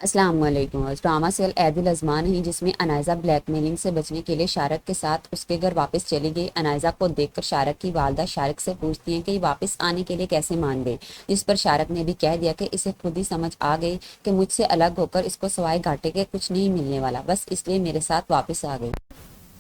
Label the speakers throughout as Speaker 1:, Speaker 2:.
Speaker 1: السلام علیکم۔ Drama cell عید الازمان ہی جس میں انائزہ بلیک میلنگ سے بچنے کے لیے شارک کے ساتھ اس کے گھر واپس چلی گئی۔ انائزہ کو دیکھ کر شارک کی والدہ شارک سے پوچھتی ہیں کہ یہ واپس آنے کے لیے کیسے مان گئی، جس پر شارک نے بھی کہہ دیا کہ اسے خود ہی سمجھ آ گئی کہ مجھ سے الگ ہو کر اس کو سوائے گھاٹے کے کچھ نہیں ملنے والا، بس اس لیے میرے ساتھ واپس آ گئی۔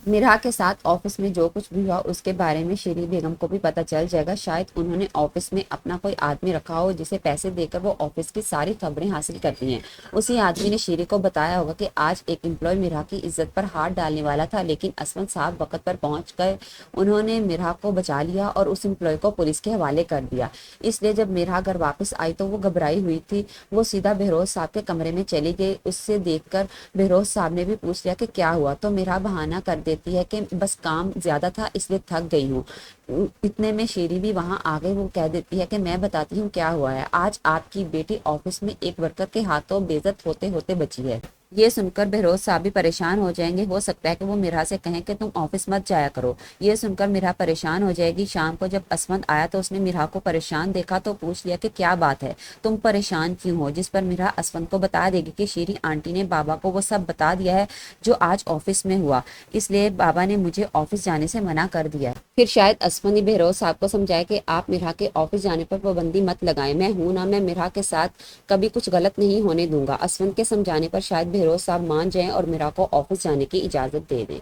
Speaker 1: میرا کے ساتھ آفس میں جو کچھ بھی ہوا اس کے بارے میں شیری بیگم کو بھی پتہ چل جائے گا۔ شاید انہوں نے آفس میں اپنا کوئی آدمی رکھا ہو جسے پیسے دے کر وہ آفس کی ساری خبریں حاصل کرتی ہیں۔ اسی آدمی نے شیری کو بتایا ہوگا کہ آج ایک امپلائی میرا کی عزت پر ہاتھ ڈالنے والا تھا، لیکن اسمن صاحب وقت پر پہنچ گئے۔ انہوں نے میرا کو بچا لیا اور اس امپلائی کو پولیس کے حوالے کر دیا۔ اس لیے جب میرا گھر واپس آئی تو وہ گھبرائی ہوئی تھی۔ وہ سیدھا بہروز صاحب کے کمرے میں چلی گئی۔ اس سے دیکھ کر بہروز صاحب نے بھی پوچھ لیا کہ کیا ہوا، تو میرا بہانہ کر دیتی ہے کہ بس کام زیادہ تھا اس لیے تھک گئی ہوں۔ اتنے میں شیری بھی وہاں آ گئی۔ وہ کہہ دیتی ہے کہ میں بتاتی ہوں کیا ہوا ہے۔ آج آپ کی بیٹی آفس میں ایک ورکر کے ہاتھوں بے عزت ہوتے ہوتے بچی ہے۔ یہ سن کر بہروز صاحب بھی پریشان ہو جائیں گے۔ ہو سکتا ہے کہ وہ میرا سے کہیں کہ تم آفس مت جایا کرو۔ یہ سن کر میرا پریشان ہو جائے گی۔ شام کو جب اسمند آیا تو اس نے میرا کو پریشان دیکھا تو پوچھ لیا کہ کیا بات ہے، تم پریشان کیوں ہو، جس پر میرا اسمند کو بتا دے گی کہ شیری آنٹی نے بابا کو وہ سب بتا دیا ہے جو آج آفس میں ہوا، اس لیے بابا نے مجھے آفس جانے سے منع کر دیا ہے۔ پھر شاید اسمند بہروز صاحب کو سمجھائے کہ آپ میرا کے آفس جانے پر پابندی مت لگائیں، میں ہوں نا، میں میرا کے ساتھ کبھی کچھ غلط نہیں ہونے دوں گا۔ اسمند کے سمجھانے پر شاید بہروز صاحب مان جائیں اور میرا کو آفس جانے کی اجازت دے دیں۔